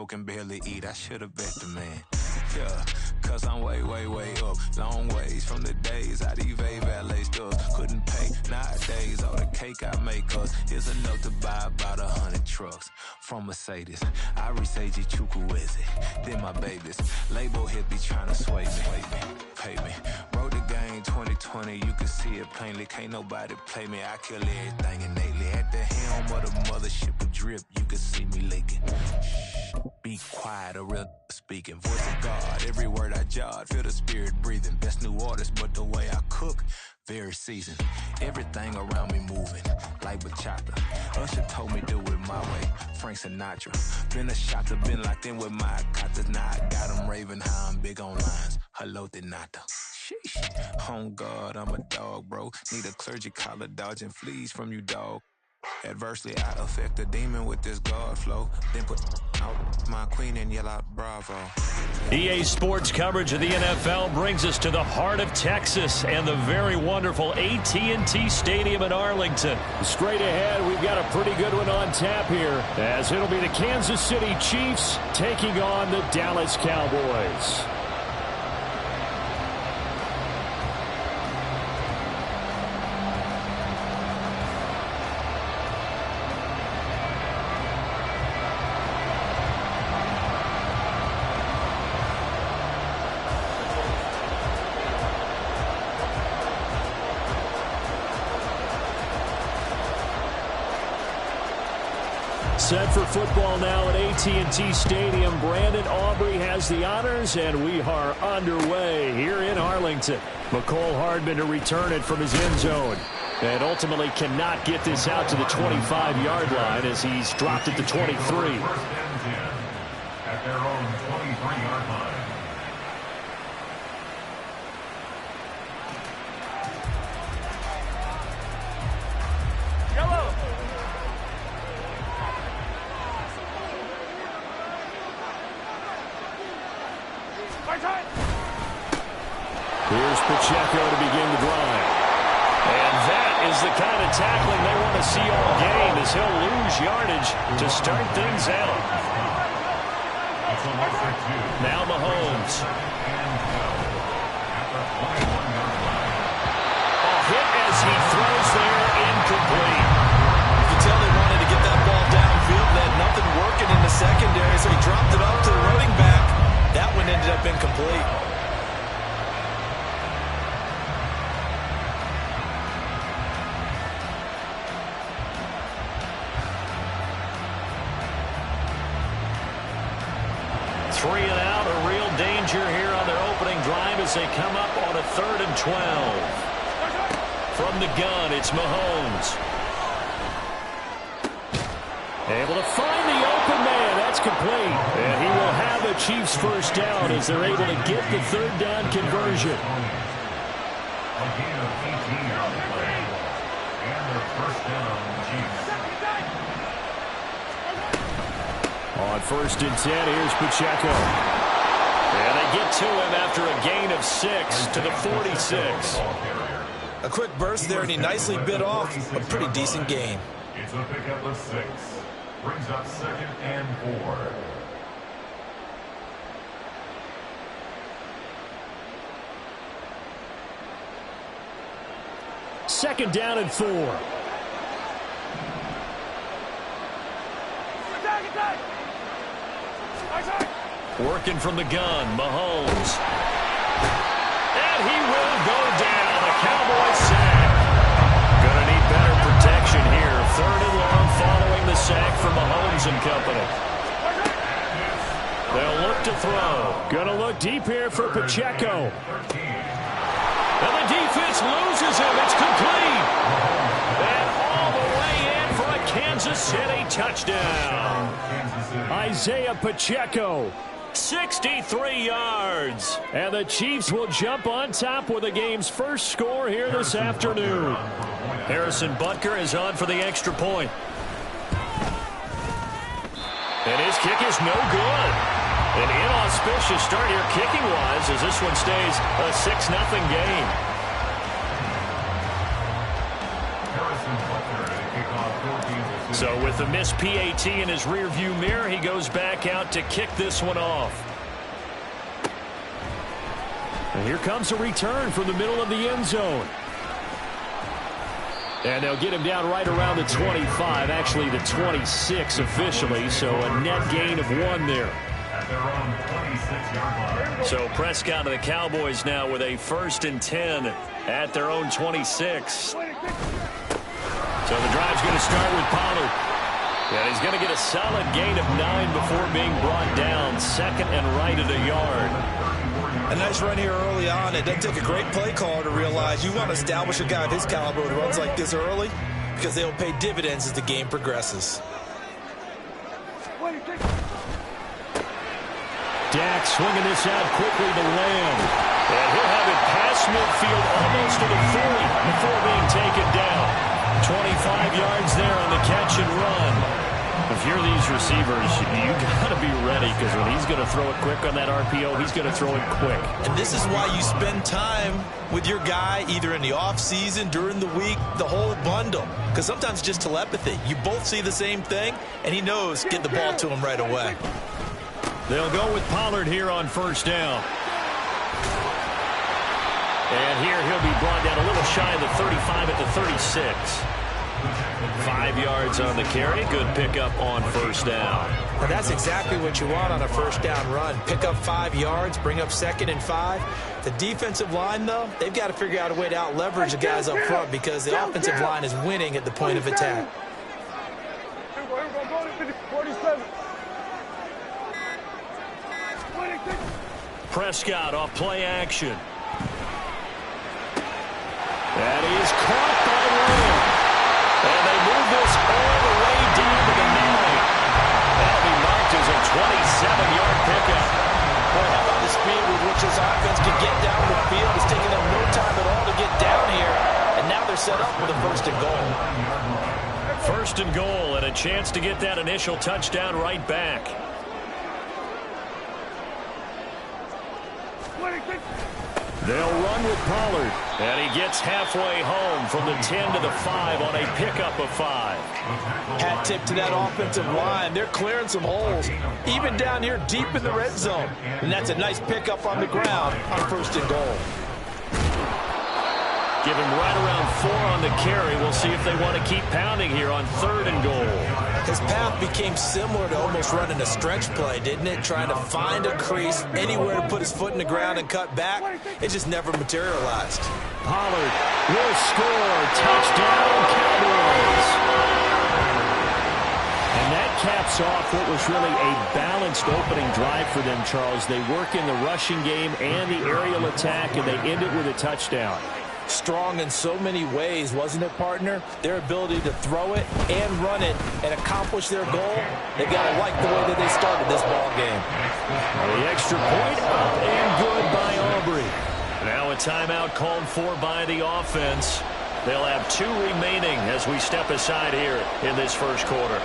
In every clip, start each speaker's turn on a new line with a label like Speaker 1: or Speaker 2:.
Speaker 1: Can barely eat, I should've bet the man. Yeah, cause I'm way, way, way up. Long ways from the days I evade valet stuff. Couldn't pay nowadays, all the cake I make us is enough to buy about 100 trucks. From Mercedes, I Seiji Chukwueze. Then my babies, label hit be trying to sway me. Pay me, wrote the game 2020, you can see it plainly. Can't nobody play me, I kill everything innately. At the helm of the mothership of drip, you can see me leaking. Be quiet, a real speaking. Voice of God, every word I jot. Feel the spirit breathing. Best new artist, but the way I cook, very seasoned. Everything around me moving, like bachata. Usher told me do it my way. Frank Sinatra. Been a shotter, been locked in with my katas. Now I got them raving how I'm big on lines. Hello, Denata. Sheesh. On God, I'm a dog, bro. Need a clergy collar, dodging fleas from you, dog. Adversely, I affect a demon with this God flow. Then put out my queen and yell out bravo.
Speaker 2: EA Sports coverage of the NFL brings us to the heart of Texas and the very wonderful AT&T Stadium in Arlington.
Speaker 3: Straight ahead, we've got a pretty good one on tap here, as it'll be the Kansas City Chiefs taking on the Dallas Cowboys. Set for football now at AT&T Stadium. Brandon Aubrey has the honors, and we are underway here in Arlington. McCole Hardman to return it from his end zone, and ultimately cannot get this out to the 25-yard line as he's dropped it to 23.
Speaker 4: At their own 23-yard line.
Speaker 3: Here's Pacheco to begin the drive.
Speaker 2: And that is the kind of tackling they want to see all game, as he'll lose yardage to start things out. Now Mahomes. A hit as he throws there, incomplete.
Speaker 5: You can tell they wanted to get that ball downfield. They had nothing working in the secondary, so he dropped it off to the running back. That one ended up incomplete.
Speaker 2: Three and out, a real danger here on their opening drive as they come up on a 3rd and 12. From the gun, it's Mahomes.
Speaker 3: Able to find the open man. That's complete. And he will have the Chiefs first down as they're able to get the 3rd down conversion.
Speaker 4: A gain of 18 on the play. And their first down, Chiefs.
Speaker 3: On 1st and 10, here's Pacheco.
Speaker 2: And they get to him after a gain of 6 to the 46.
Speaker 5: A quick burst there, and he nicely bit off a pretty decent gain.
Speaker 4: It's a pickup of 6. Brings up 2nd and 4.
Speaker 3: Second down and 4.
Speaker 2: Working from the gun, Mahomes. And he will go down. A Cowboys sack. Going to need better protection here. 3rd and long following the sack from Mahomes and company. They'll look to throw.
Speaker 3: Going to look deep here for Pacheco.
Speaker 2: And the defense loses him. It's complete. And all the way in for a Kansas City touchdown.
Speaker 3: Isaiah Pacheco.
Speaker 2: 63 yards.
Speaker 3: And the Chiefs will jump on top with the game's first score here this afternoon.
Speaker 2: Harrison Butker is on for the extra point. And his kick is no good. An inauspicious start here kicking-wise as this one stays a 6-0 game.
Speaker 4: Harrison Butker to kick off
Speaker 3: So with the missed PAT in his rearview mirror, he goes back out to kick this one off. And here comes a return from the middle of the end zone. And they'll get him down right around the 25, actually the 26 officially, so a net gain of 1 there. So Prescott of the Cowboys now with a 1st and 10 at their own 26. So the drive's going to start with Pollard. And he's going to get a solid gain of 9 before being brought down. 2nd and right at a yard.
Speaker 5: A nice run here early on. It doesn't take a great play caller to realize you want to establish a guy of his caliber who runs like this early because they'll pay dividends as the game progresses.
Speaker 3: Dak swinging this out quickly to Lamb. And he'll have it past midfield almost to the 40 before being taken down. 25 yards there on the catch and run. If you're these receivers, you got to be ready because when he's going to throw it quick on that RPO, he's going to throw it quick.
Speaker 5: And this is why you spend time with your guy either in the offseason, during the week, the whole bundle. Because sometimes it's just telepathy. You both see the same thing, and he knows get the ball to him right away.
Speaker 3: They'll go with Pollard here on 1st down. And here he'll be brought down a little shy of the 35 at the 36. 5 yards on the carry. Good pickup on 1st down.
Speaker 5: Well, that's exactly what you want on a 1st down run. Pick up 5 yards, bring up 2nd and 5. The defensive line, though, they've got to figure out a way to out-leverage the guys up front because the offensive line is winning at the point of attack.
Speaker 3: Prescott off play action. That is caught by Lamb. And they move this all the way down to the 9. That'll be marked as a 27-yard pickup.
Speaker 5: Boy, how about the speed with which this offense can get down the field? It's taking them no time at all to get down here. And now they're set up with a 1st and goal.
Speaker 3: 1st and goal and a chance to get that initial touchdown right back. They'll run with Pollard. And he gets halfway home from the 10 to the 5 on a pickup of 5.
Speaker 5: Hat tip to that offensive line. They're clearing some holes, even down here deep in the red zone. And that's a nice pickup on the ground on 1st and goal.
Speaker 3: Give him right around 4 on the carry. We'll see if they want to keep pounding here on 3rd and goal.
Speaker 5: His path became similar to almost running a stretch play, didn't it? Trying to find a crease, anywhere to put his foot in the ground and cut back. It just never materialized.
Speaker 3: Pollard will score. Touchdown, Cowboys. And that caps off what was really a balanced opening drive for them, Charles. They work in the rushing game and the aerial attack, and they end it with a touchdown.
Speaker 5: Strong in so many ways, wasn't it, partner? Their ability to throw it and run it and accomplish their goal, they've got to like the way that they started this ball game.
Speaker 3: The extra point up and good by Aubrey. Now a timeout called for by the offense. They'll have 2 remaining as we step aside here in this 1st quarter.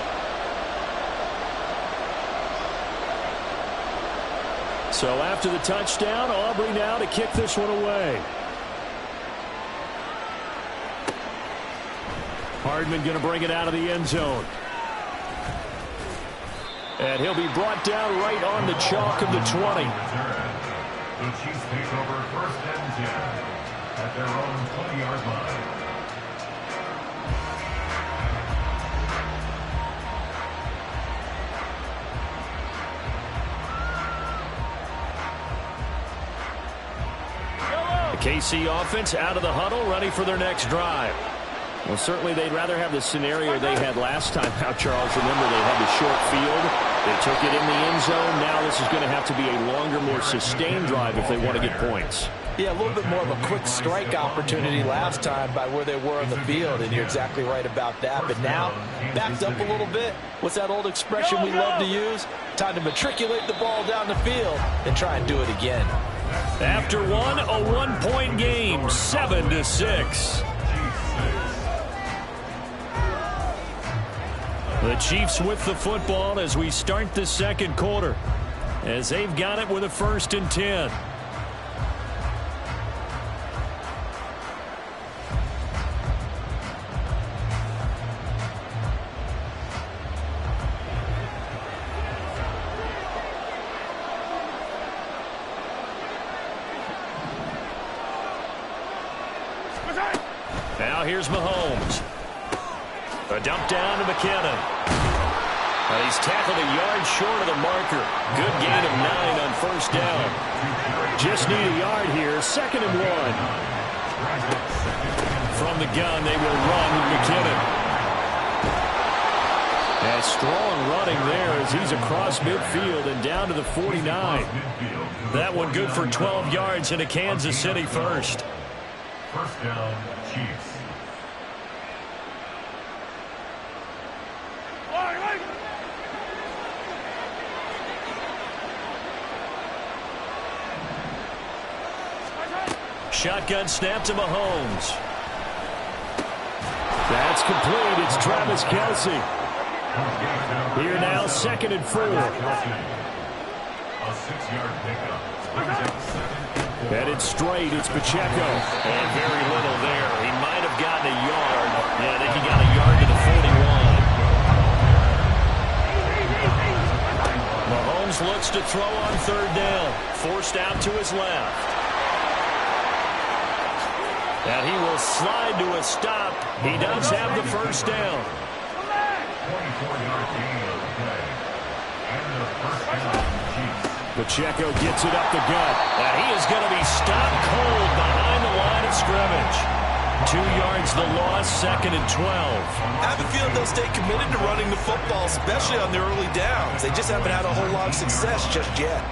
Speaker 3: So after the touchdown, Aubrey now to kick this one away. Hardman going to bring it out of the end zone. And he'll be brought down right on the chalk of the 20.
Speaker 4: The Chiefs take over 1st and 10 at their own 20-yard line.
Speaker 3: The KC offense out of the huddle, ready for their next drive. Well, certainly they'd rather have the scenario they had last time out, Charles. Remember, they had the short field. They took it in the end zone. Now this is going to have to be a longer, more sustained drive if they want to get points.
Speaker 5: Yeah, a little bit more of a quick strike opportunity last time by where they were on the field, and you're exactly right about that. But now, backed up a little bit. What's that old expression we love to use? Time to matriculate the ball down the field and try and do it again.
Speaker 3: After one, a one-point game, 7-6. The Chiefs with the football as we start the 2nd quarter, as they've got it with a 1st and 10. Now here's Mahomes. A dump down to McKinnon. And he's tackled a yard short of the marker. Good gain of 9 on first down. Just need a yard here. 2nd and 1. From the gun, they will run with McKinnon. And strong running there as he's across midfield and down to the 49. That one good for 12 yards into Kansas City first.
Speaker 4: First down, Chiefs.
Speaker 3: Shotgun snap to Mahomes. That's complete. It's Travis Kelce. Here now, 2nd and 4.
Speaker 4: A 6-yard pickup.
Speaker 3: Headed straight, it's Pacheco. And very little there. He might have gotten a yard. Yeah, I think he got a yard to the 41. Mahomes looks to throw on 3rd down. Forced out to his left. And he will slide to a stop. He does have the first down.
Speaker 4: 24-yard gain on the play. And the first down, Chiefs.
Speaker 3: Pacheco gets it up the gut. And he is going to be stopped cold behind the line of scrimmage. 2 yards the loss, 2nd and 12.
Speaker 5: I have a feeling they'll stay committed to running the football, especially on the early downs. They just haven't had a whole lot of success just yet.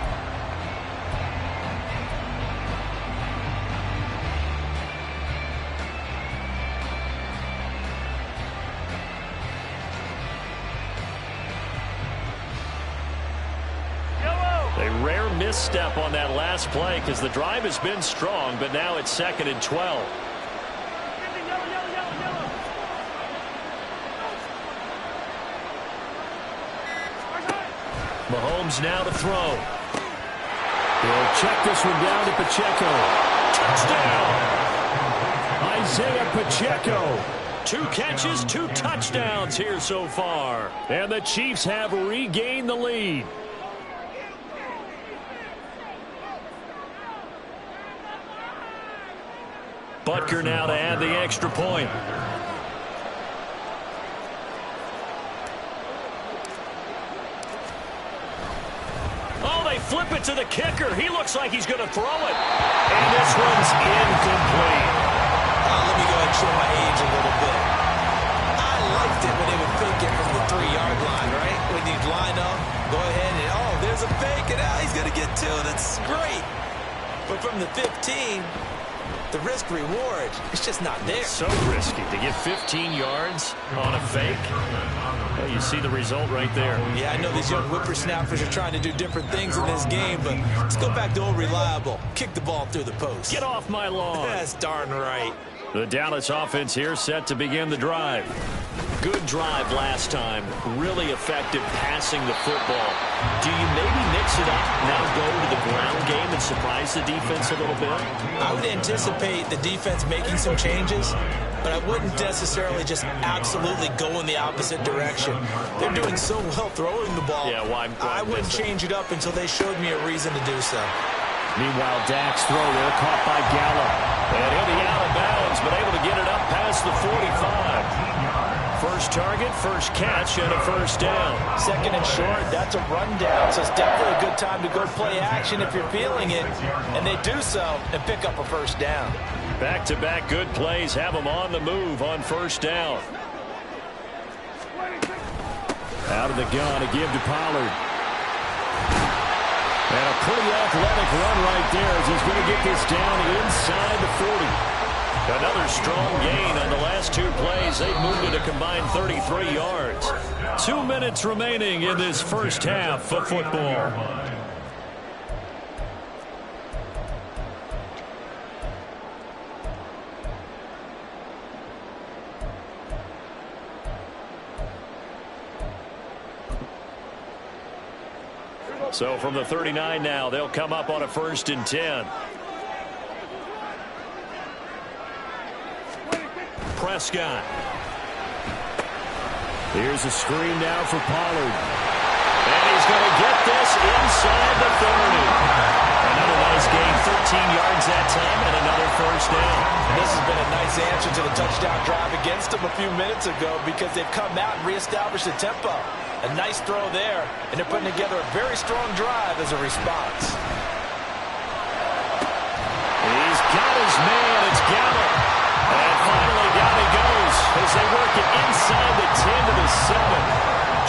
Speaker 3: Misstep on that last play because the drive has been strong, but now it's 2nd and 12. Mahomes now to throw. He'll check this one down to Pacheco. Touchdown! Isaiah Pacheco. 2 catches, 2 touchdowns here so far. And the Chiefs have regained the lead. Butker now to add the extra point. Oh, they flip it to the kicker. He looks like he's going to throw it. And this one's incomplete.
Speaker 5: Let me go ahead and show my age a little bit. I liked it when they would fake it from the 3-yard line, right? When you'd line up, go ahead and, oh, there's a fake, and he's going to get 2. That's great. But from the 15... the risk-reward, it's just not there.
Speaker 3: So risky to get 15 yards on a fake. Well, you see the result right there.
Speaker 5: Yeah, I know these young whippersnappers are trying to do different things in this game, but let's go back to old reliable. Kick the ball through the post.
Speaker 3: Get off my lawn.
Speaker 5: That's darn right.
Speaker 3: The Dallas offense here set to begin the drive. Good drive last time. Really effective passing the football. Do you maybe mix it up, now go to the ground game and surprise the defense a little bit?
Speaker 5: I would anticipate the defense making some changes, but I wouldn't necessarily just absolutely go in the opposite direction. They're doing so well throwing the ball.
Speaker 3: Yeah, why
Speaker 5: I wouldn't change it up until they showed me a reason to do so.
Speaker 3: Meanwhile, Dak's throw there caught by Gallup. And he'll be out of bounds, but able to get it up past the 45. First target, first catch, and a first down.
Speaker 5: 2nd and short, that's a rundown, so it's definitely a good time to go play action if you're feeling it. And they do so and pick up a first down.
Speaker 3: Back-to-back good plays have them on the move on first down. Out of the gun, a give to Pollard. And a pretty athletic run right there as he's going to get this down inside the 40. Another strong gain on the last 2 plays. They've moved it a combined 33 yards. 2 minutes remaining in this first half of football. So from the 39 now, they'll come up on a 1st and 10. Prescott. Here's a screen now for Pollard. And he's going to get this inside the 30. Another nice gain, 13 yards that time and another first down.
Speaker 5: And this has been a nice answer to the touchdown drive against them a few minutes ago because they've come out and reestablished the tempo. A nice throw there, and they're putting together a very strong drive as a response.
Speaker 3: He's got his man. It's Gallup. And finally down he goes as they work it inside the 10 to the 7.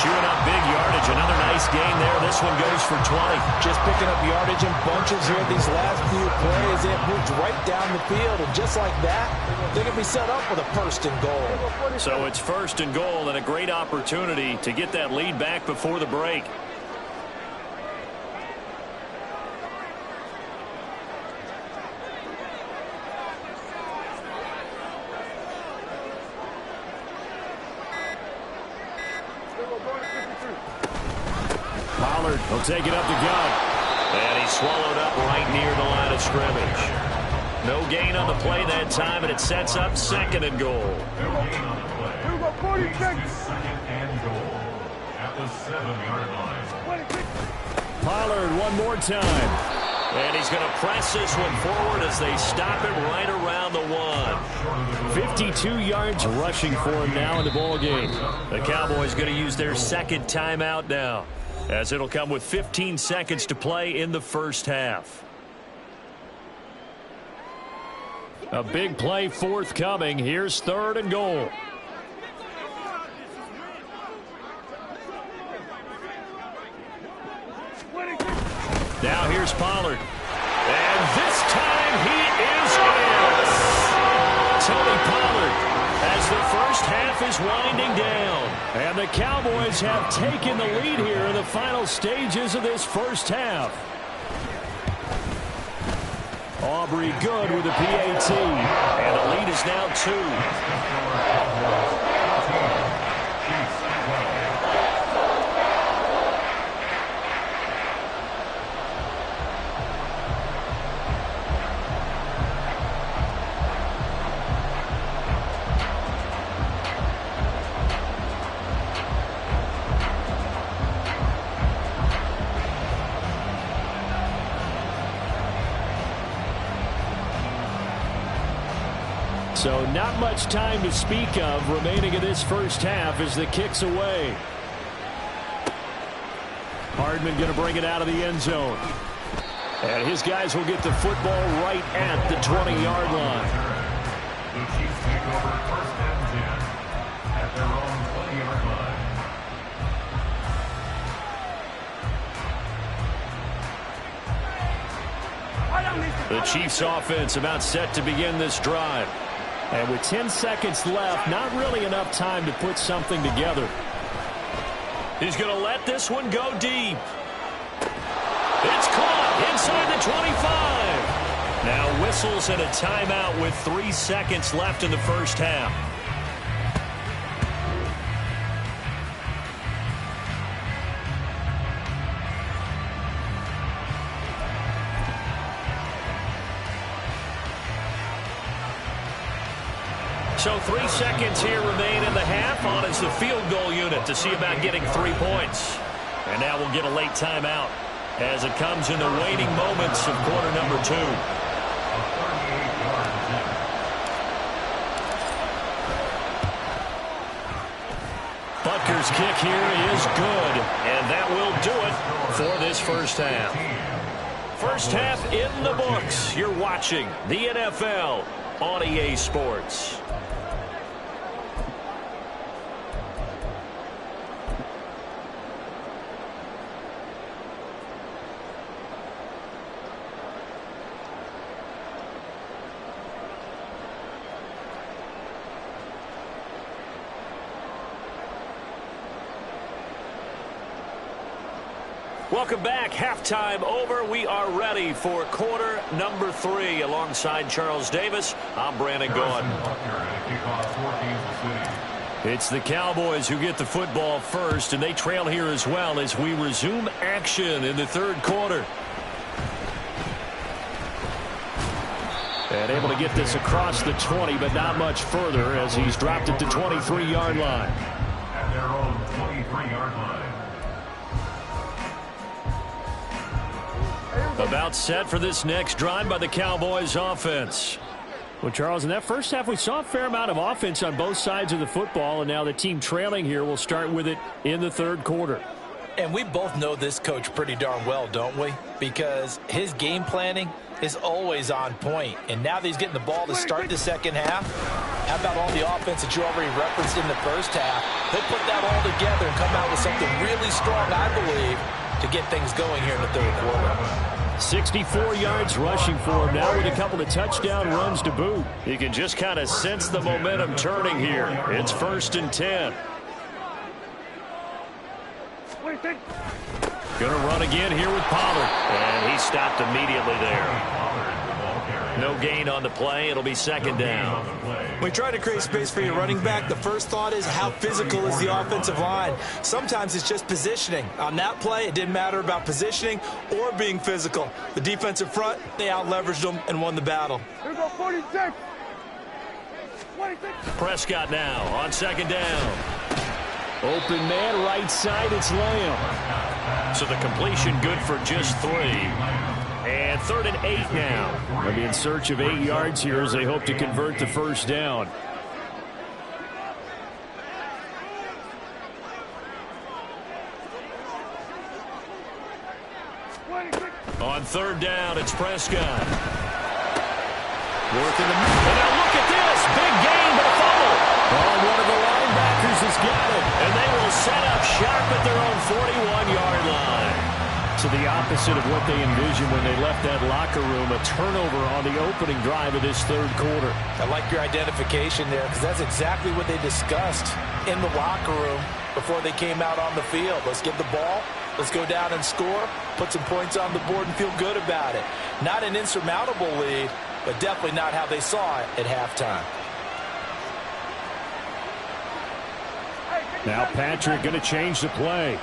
Speaker 3: Chewing up big yardage. Another nice gain there. This one goes for 20.
Speaker 5: Just picking up yardage in bunches here these last few plays. They have moved right down the field, and just like that, they're going to be set up with a first and goal.
Speaker 3: So it's first and goal and a great opportunity to get that lead back before the break. Pollard will take it up the gut. And he's swallowed up right near the line of scrimmage. No gain on the play that time, and it sets up second and goal.
Speaker 4: No gain on the play. Second and goal at the 7-yard line.
Speaker 3: Pollard one more time. And he's going to press this one forward as they stop it right around the 1. 52 yards rushing for him now in the ball game. The Cowboys going to use their second timeout now, as it'll come with 15 seconds to play in the first half. A big play forthcoming. Here's third and goal. Now here's Pollard. And this time he is in. Tony Pollard as the first half is winding down. And the Cowboys have taken the lead here in the final stages of this first half. Aubrey good with the PAT. And the lead is now 2. So not much time to speak of remaining in this first half as the kick's away. Hardman going to bring it out of the end zone. And his guys will get the football right at the 20-yard line.
Speaker 4: The Chiefs take over first and 10 at their own 20-yard line.
Speaker 3: The Chiefs offense about set to begin this drive. And with 10 seconds left, not really enough time to put something together. He's going to let this one go deep. It's caught inside the 25. Now whistles and a timeout with 3 seconds left in the first half. So 3 seconds here remain in the half. On is the field goal unit to see about getting 3 points. And now we'll get a late timeout as it comes in the waning moments of quarter number 2. Butker's kick here is good. And that will do it for this first half. First half in the books. You're watching the NFL on EA Sports. Welcome back. Halftime over. We are ready for quarter number 3. Alongside Charles Davis, I'm Brandon Gaudin. It's the Cowboys who get the football first, and they trail here as well as we resume action in the third quarter. And able to get this across the 20, but not much further as he's dropped it to 23-yard line.
Speaker 4: At their own 23-yard line.
Speaker 3: About set for this next drive by the Cowboys offense. Well, Charles, in that first half, we saw a fair amount of offense on both sides of the football, and now the team trailing here will start with it in the third quarter.
Speaker 5: And we both know this coach pretty darn well, don't we? Because his game planning is always on point. And now that he's getting the ball to start the second half, how about all the offense that you already referenced in the first half? He'll put that all together and come out with something really strong, I believe, to get things going here in the third quarter.
Speaker 3: 64 yards rushing for him now with a couple of touchdown runs to boot. You can just kind of sense the momentum turning here. It's 1st and 10. Going to run again here with Pollard. And he stopped immediately there. No gain on the play. It'll be 2nd down.
Speaker 6: When you try to create space for your running back, the first thought is how physical is the offensive line. Sometimes it's just positioning. On that play, it didn't matter about positioning or being physical. The defensive front, they out-leveraged them and won the battle.
Speaker 7: Here we go, 46.
Speaker 3: Prescott now on 2nd down. Open man, right side, it's Lamb. So the completion good for just 3. And 3rd and 8 now. They'll be in search of 8 yards here as they hope to convert the first down. On 3rd down, it's Prescott. Working the middle. And now look at this. Big gain, but a fumble. Oh, one of the linebackers has got it. And they will set up shop at their own 41-yard line. So the opposite of what they envisioned when they left that locker room, a turnover on the opening drive of this third quarter.
Speaker 5: I like your identification there because that's exactly what they discussed in the locker room before they came out on the field. Let's get the ball. Let's go down and score, put some points on the board and feel good about it. Not an insurmountable lead, but definitely not how they saw it at halftime.
Speaker 3: Now Patrick going to change the play.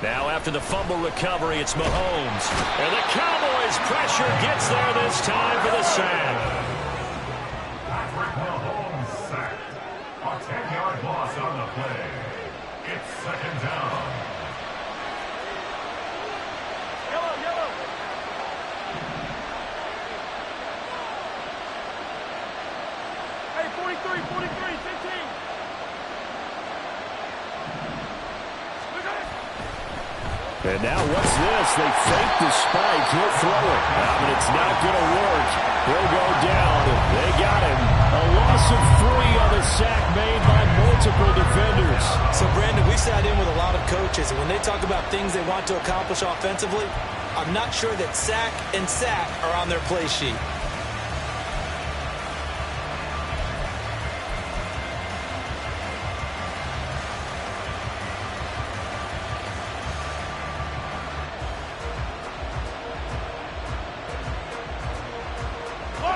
Speaker 3: Now after the fumble recovery, it's Mahomes. And the Cowboys pressure gets there this time for the sack.
Speaker 4: Patrick Mahomes sacked. A 10-yard loss on the play. It's 2nd down.
Speaker 7: Yellow. Hey, 43, 15.
Speaker 3: And now what's this? They fake the spike. He'll throw it. But it's not going to work. He'll go down. They got him. A loss of 3 on the sack made by multiple defenders.
Speaker 6: So, Brandon, we sat in with a lot of coaches, and when they talk about things they want to accomplish offensively, I'm not sure that sack and sack are on their play sheet.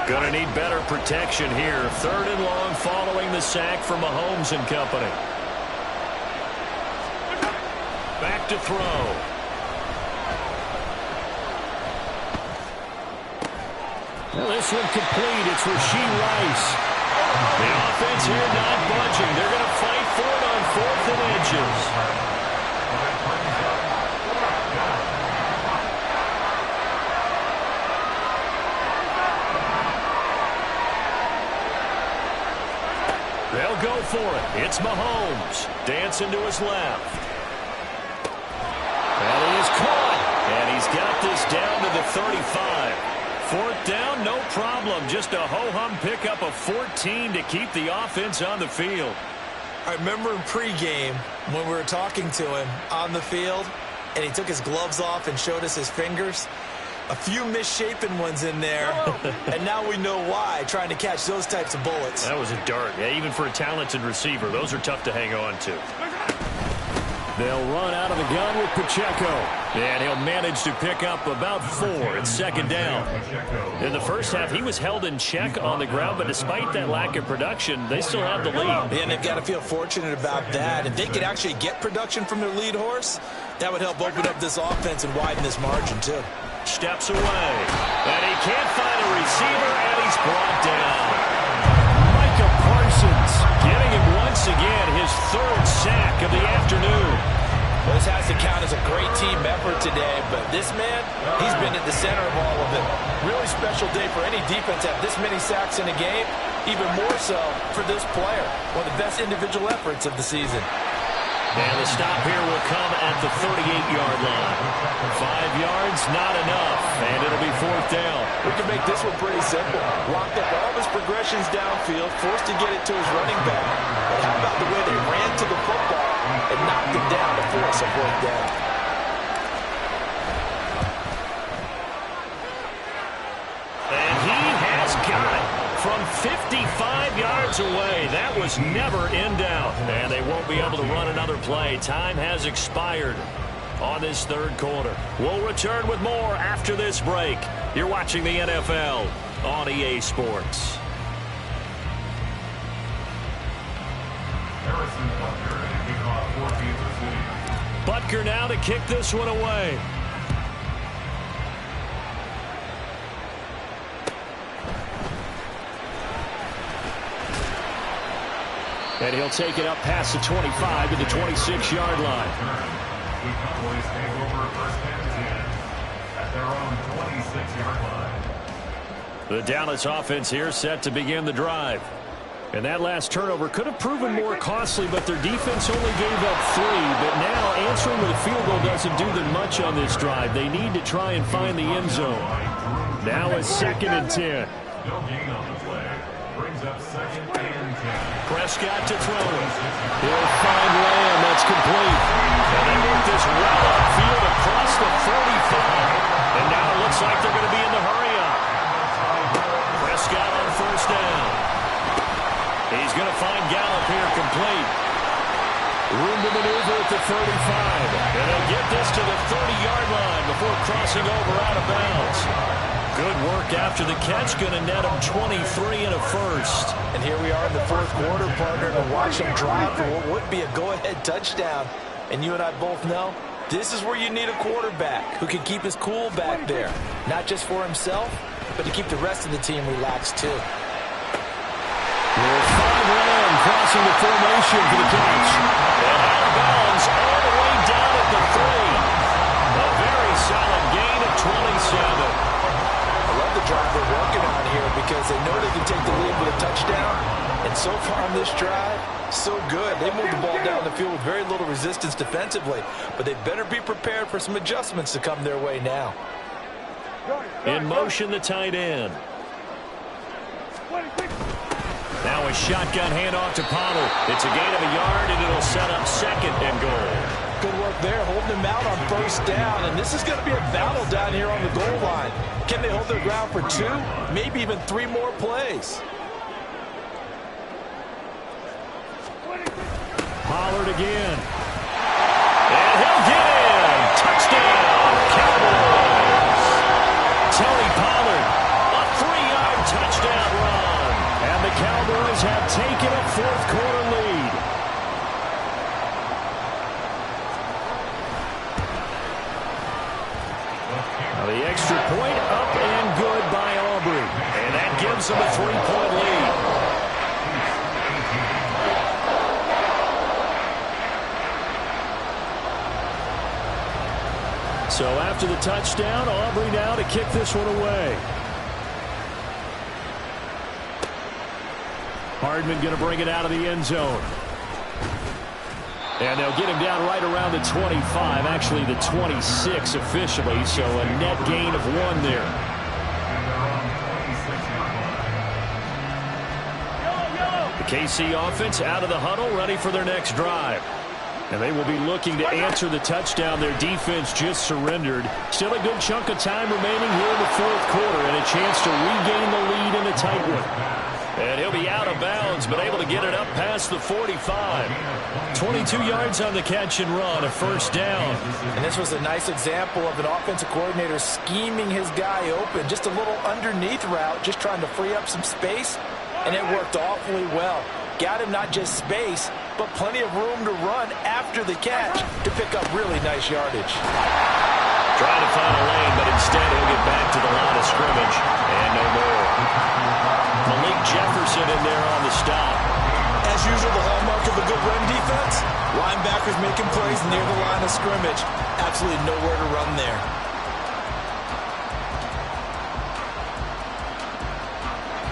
Speaker 3: Going to need better protection here. 3rd and long following the sack from Mahomes and company. Back to throw. Well, this one complete. It's Rashee Rice. The offense here not budging. They're going to fight for it on 4th and inches. They'll go for it. It's Mahomes. Dancing to his left. And he is caught. And he's got this down to the 35. 4th down, no problem. Just a ho-hum pickup of 14 to keep the offense on the field.
Speaker 6: I remember in pregame when we were talking to him on the field, and he took his gloves off and showed us his fingers. A few misshapen ones in there, and now we know why, trying to catch those types of bullets.
Speaker 3: That was a dart. Yeah, even for a talented receiver, those are tough to hang on to. They'll run out of the gun with Pacheco. And he'll manage to pick up about 4. It's 2nd down. In the first half, he was held in check on the ground, but despite that lack of production, they still have the lead.
Speaker 6: And they've got to feel fortunate about that. If they could actually get production from their lead horse, that would help open up this offense and widen this margin, too.
Speaker 3: Steps away. And he can't find a receiver, and he's brought down. Micah Parsons getting him once again, his 3rd sack of the afternoon.
Speaker 6: Well, this has to count as a great team effort today, but this man, he's been at the center of all of it. Really special day for any defense to have this many sacks in a game, even more so for this player. One of the best individual efforts of the season.
Speaker 3: And the stop here will come at the 38-yard line. 5 yards, not enough, and it'll be 4th down.
Speaker 6: We can make this one pretty simple. Locked up all of his progressions downfield, forced to get it to his running back. But how about the way they ran to the football and knocked him down to force a 4th down?
Speaker 3: And he has got it. From 55 yards away, that was never in doubt. And they won't be able to run another play. Time has expired on this 3rd quarter. We'll return with more after this break. You're watching the NFL on EA Sports. Butker now to kick this one away. And he'll take it up past the 25 to the 26-yard line.
Speaker 4: The Cowboys take over 1st and 10 at their own 26-yard line.
Speaker 3: The Dallas offense here set to begin the drive. And that last turnover could have proven more costly, but their defense only gave up 3. But now answering with a field goal doesn't do them much on this drive. They need to try and find the end zone. Now it's 2nd and 10.
Speaker 4: No gain on the play. Brings up 2nd and 10.
Speaker 3: Prescott to throw it. He'll find Lamb. That's complete. And they work this well upfield across the 45. And now it looks like they're going to be in the hurry-up. Prescott on 1st down. He's going to find Gallup here complete. Room to maneuver at the 35. And he'll get this to the 30-yard line before crossing over out of bounds. Good work after the catch. Going to net him 23 and a 1st.
Speaker 6: And here we are in the 4th quarter, partner, to watch him drive for what would be a go-ahead touchdown. And you and I both know this is where you need a quarterback who can keep his cool back there. Not just for himself, but to keep the rest of the team relaxed too.
Speaker 3: We'll find Lamb crossing the formation for the catch. And out of bounds all the way down at the 3. A very solid gain of 27.
Speaker 6: I love the drive they're working on here because they know they can take the lead with a touchdown. And so far on this drive, so good. They moved the ball down the field with very little resistance defensively. But they better be prepared for some adjustments to come their way now.
Speaker 3: In motion, the tight end. Now a shotgun handoff to Pollard. It's a gain of a yard, and it'll set up 2nd and goal.
Speaker 6: Good work there, holding him out on 1st down. And this is going to be a battle down here on the goal line. Can they hold their ground for 2, maybe even 3 more plays?
Speaker 3: Pollard again. And he'll get in. Touchdown, Cowboys. Tony Pollard, a 3-yard touchdown run. And the Cowboys have taken a 4th quarter lead. Now the extra point up and good by Aubrey. And that gives them a 3-point lead. So after the touchdown, Aubrey now to kick this one away. Hardman going to bring it out of the end zone. And they'll get him down right around the 25, actually the 26 officially, so a net gain of 1 there. The KC offense out of the huddle, ready for their next drive. And they will be looking to answer the touchdown their defense just surrendered. Still a good chunk of time remaining here in the 4th quarter and a chance to regain the lead in a tight one. And he'll be out of bounds, but able to get it up past the 45. 22 yards on the catch and run, a 1st down.
Speaker 6: And this was a nice example of an offensive coordinator scheming his guy open. Just a little underneath route, just trying to free up some space, and it worked awfully well. Got him not just space, but plenty of room to run after the catch to pick up really nice yardage.
Speaker 3: Trying to find a lane, but instead he'll get back to the line of scrimmage. And no more. Malik Jefferson in there on the stop.
Speaker 6: As as usual, the hallmark of a good run defense. Linebackers making plays near the line of scrimmage. Absolutely nowhere to run there.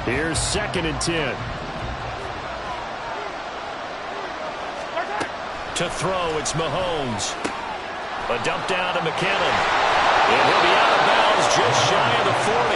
Speaker 3: Here's 2nd and 10. To throw, it's Mahomes. A dump down to McKinnon. And he'll be out of bounds just shy of the 40.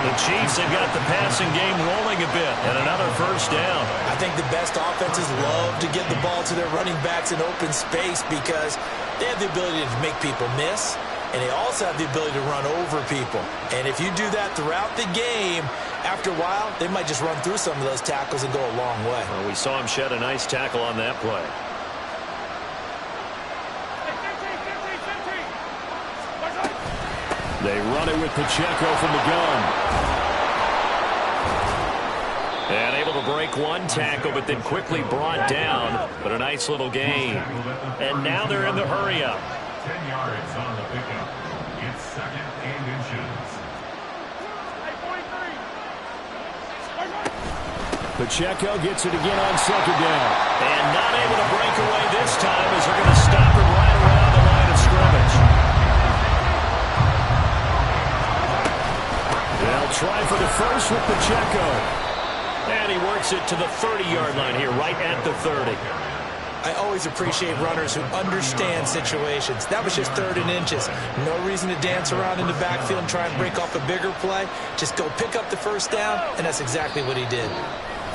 Speaker 3: The Chiefs have got the passing game rolling a bit, and another first down.
Speaker 6: I think the best offenses love to give the ball to their running backs in open space because they have the ability to make people miss, and they also have the ability to run over people. And if you do that throughout the game, after a while, they might just run through some of those tackles and go a long way.
Speaker 3: Well, we saw him shed a nice tackle on that play. They run it with Pacheco from the gun. And able to break one tackle, but then quickly brought down. But a nice little gain. And now they're in the hurry-up.
Speaker 4: 10 yards on the pickup. It's 2nd and inches.
Speaker 3: Pacheco gets it again on 2nd down. And not able to break away this time as they're going to stop him right around the line of scrimmage. They'll try for the first with Pacheco. And he works it to the 30-yard line here, right at the 30.
Speaker 6: I always appreciate runners who understand situations. That was just 3rd and inches. No reason to dance around in the backfield and try and break off a bigger play. Just go pick up the first down, and that's exactly what he did.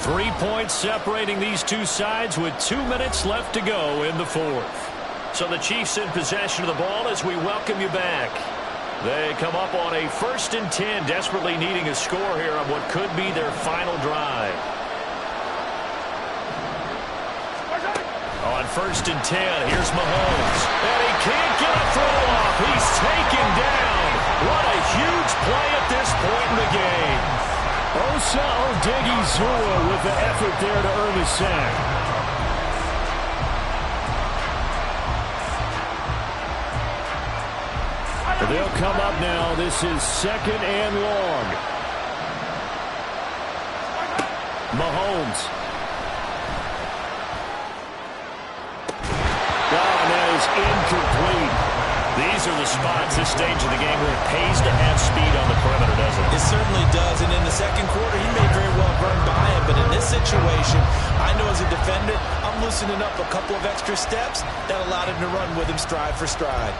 Speaker 3: 3 points separating these two sides with 2 minutes left to go in the 4th. So the Chiefs in possession of the ball as we welcome you back. They come up on a 1st and 10, desperately needing a score here on what could be their final drive. On 1st and 10, here's Mahomes. And he can't get a throw off. He's taken down. What a huge play at this point in the game. Osa Odigizua with the effort there to earn the sack. They'll come up now. This is 2nd and long. Mahomes. Oh, and that is incomplete. These are the spots, this stage of the game, where it pays to have speed on the perimeter, doesn't it?
Speaker 6: It certainly does, and in the 2nd quarter, he may very well burn by him, but in this situation, I know as a defender, I'm loosening up a couple of extra steps that allowed him to run with him stride for stride.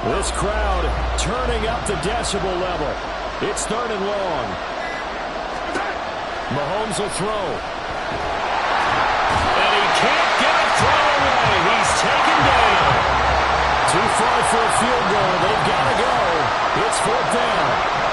Speaker 3: This crowd turning up the decibel level. It's 3rd and long. Mahomes will throw. And he can't get a throw away. He's taken down. Too far for a field goal. They've got to go. It's 4th down.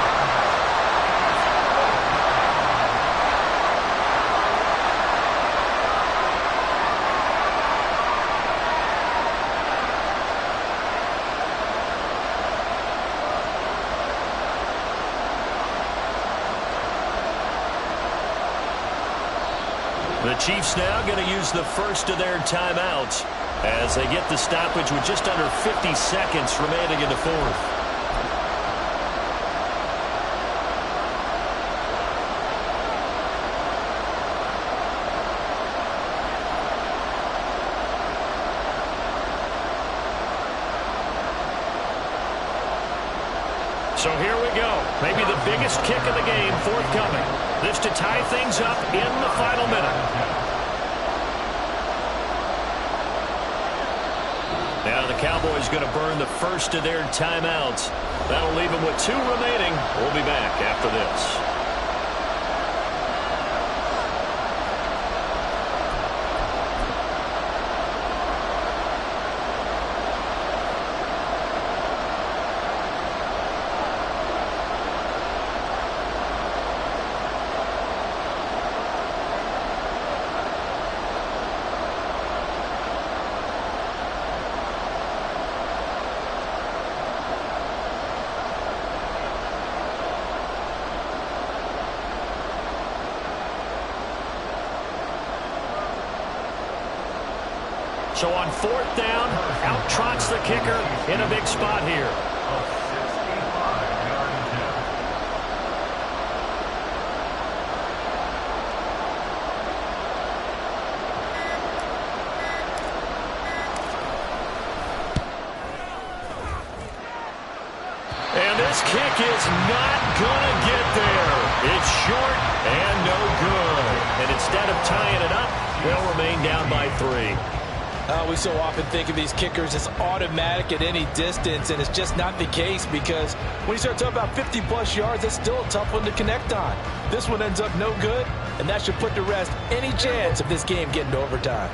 Speaker 3: The Chiefs now going to use the first of their timeouts as they get the stoppage with just under 50 seconds remaining in the 4th. So here we go. Maybe the biggest kick of the game forthcoming. This to tie things up in the final minute. Now the Cowboys going to burn the first of their timeouts. That'll leave them with 2 remaining. We'll be back after this. So on 4th down, out trots the kicker in a big spot here. And this kick is not going to get there. It's short and no good. And instead of tying it up, they'll remain down by 3.
Speaker 5: We so often think of these kickers as automatic at any distance, and it's just not the case because when you start talking about 50-plus yards, that's still a tough one to connect on. This one ends up no good, and that should put to rest any chance of this game getting to overtime.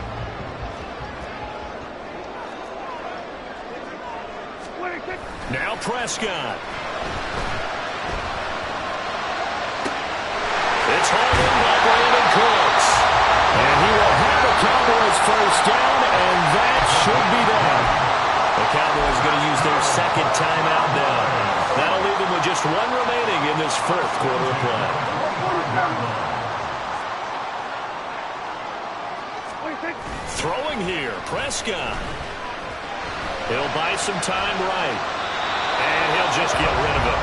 Speaker 3: Now Prescott. It's hauled in by Brandon Cooks. And he will have a Cowboys first down, and that should be that. The Cowboys going to use their second timeout now. That'll leave them with just 1 remaining in this 4th quarter of play. Throwing here, Prescott. He'll buy some time right. And he'll just get rid of it.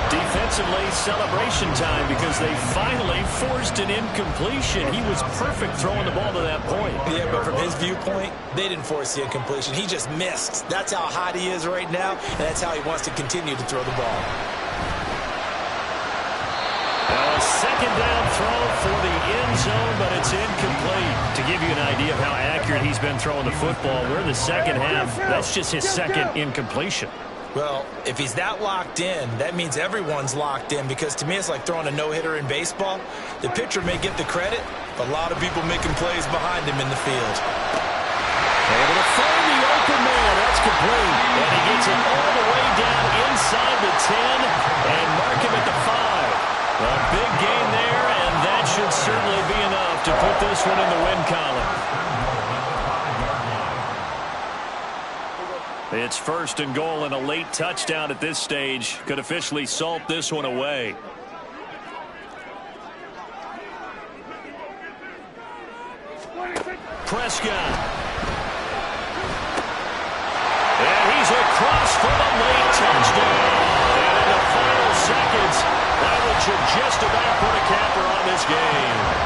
Speaker 3: Defensively, celebration time because they finally forced an incompletion. He was perfect throwing the ball to that point.
Speaker 5: Yeah, but from his viewpoint, they didn't force the incompletion. He just missed. That's how hot he is right now, and that's how he wants to continue to throw the ball.
Speaker 3: Now a second down throw for the end zone, but it's incomplete. To give you an idea of how accurate he's been throwing the football, we're in the second half. That's just his second incompletion.
Speaker 5: Well, if he's that locked in, that means everyone's locked in because to me it's like throwing a no-hitter in baseball. The pitcher may get the credit, but a lot of people making plays behind him in the field.
Speaker 3: Able to find the open man. That's complete. And he gets it all the way down inside the 10 and mark him at the 5. A big gain there, and that should certainly be enough to put this one in the win column. It's 1st and goal, and a late touchdown at this stage could officially salt this one away. Prescott. And he's across for the late touchdown. And in the final seconds, that one should just about put a capper on this game.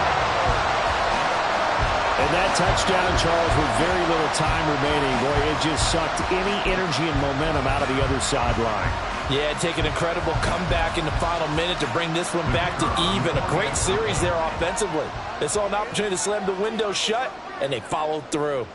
Speaker 3: And that touchdown, Charles, with very little time remaining. Boy, it just sucked any energy and momentum out of the other sideline.
Speaker 5: Yeah, take an incredible comeback in the final minute to bring this one back to even. A great series there offensively. They saw an opportunity to slam the window shut, and they followed through.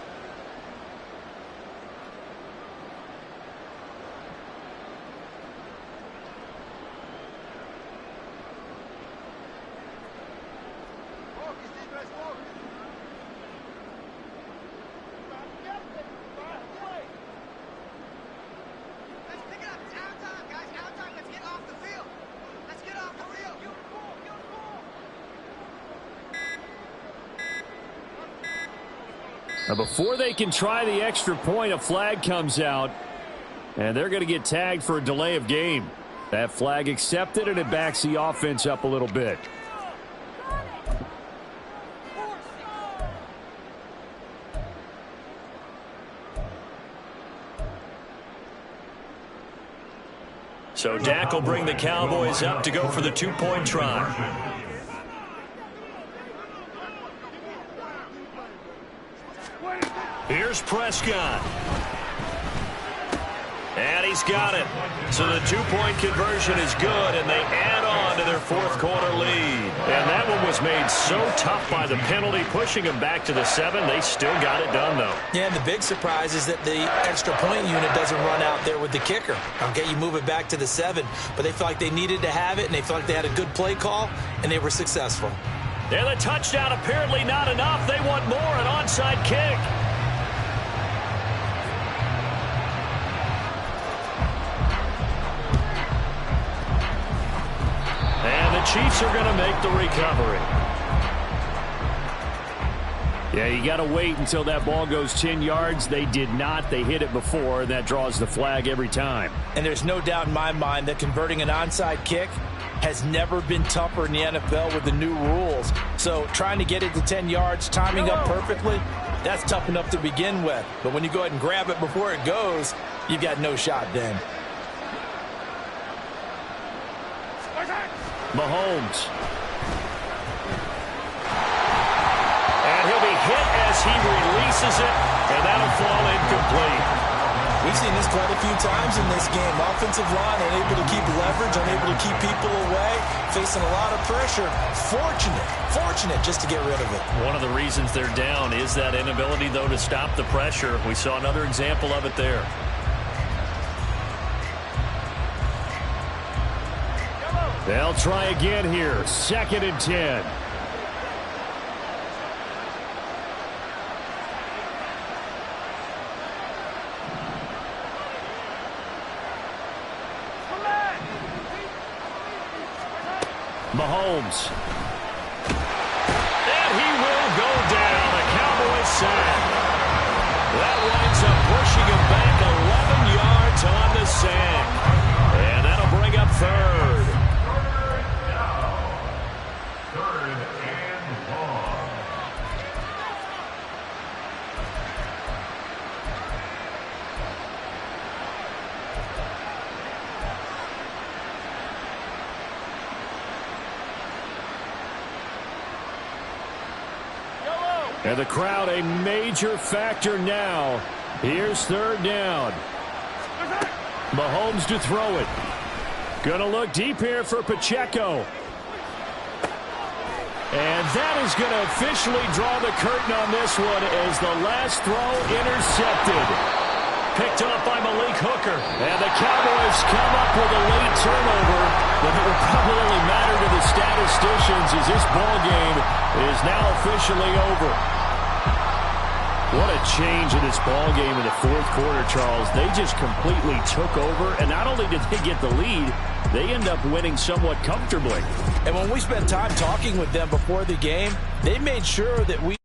Speaker 3: Now before they can try the extra point, a flag comes out, and they're going to get tagged for a delay of game. That flag accepted, and it backs the offense up a little bit. So Dak will bring the Cowboys up to go for the 2-point try. Here's Prescott. And he's got it. So the 2-point conversion is good, and they add on to their 4th quarter lead. And that one was made so tough by the penalty, pushing them back to the 7. They still got it done, though.
Speaker 5: Yeah, and the big surprise is that the extra point unit doesn't run out there with the kicker. Okay, you move it back to the 7, but they felt like they needed to have it, and they felt like they had a good play call, and they were successful.
Speaker 3: And the touchdown apparently not enough. They want more, an onside kick. And the Chiefs are going to make the recovery. Yeah, you got to wait until that ball goes 10 yards. They did not. They hit it before, and that draws the flag every time.
Speaker 5: And there's no doubt in my mind that converting an onside kick has never been tougher in the NFL with the new rules. So trying to get it to 10 yards, timing up perfectly, That's tough enough to begin with. But when you go ahead and grab it before it goes, you've got no shot then.
Speaker 3: Mahomes. And he'll be hit as he releases it, and that'll fall incomplete.
Speaker 6: We've seen this quite a few times in this game. Offensive line unable to keep leverage, unable to keep people away, facing a lot of pressure. Fortunate just to get rid of it.
Speaker 3: One of the reasons they're down is that inability, though, to stop the pressure. We saw another example of it there. They'll try again here. 2nd and 10. Mahomes. And he will go down. A Cowboys sack. That winds up pushing him back 11 yards on the sack. And that'll bring up 3rd. And the crowd a major factor now. Here's 3rd down. Mahomes to throw it. Gonna look deep here for Pacheco. And that is going to officially draw the curtain on this one as the last throw intercepted. Picked up by Malik Hooker. And the Cowboys come up with a late turnover, but it will probably only matter to the statisticians as this ball game is now officially over. What a change in this ball game in the 4th quarter, Charles. They just completely took over, and not only did they get the lead, they end up winning somewhat comfortably.
Speaker 5: And when we spent time talking with them before the game, they made sure that we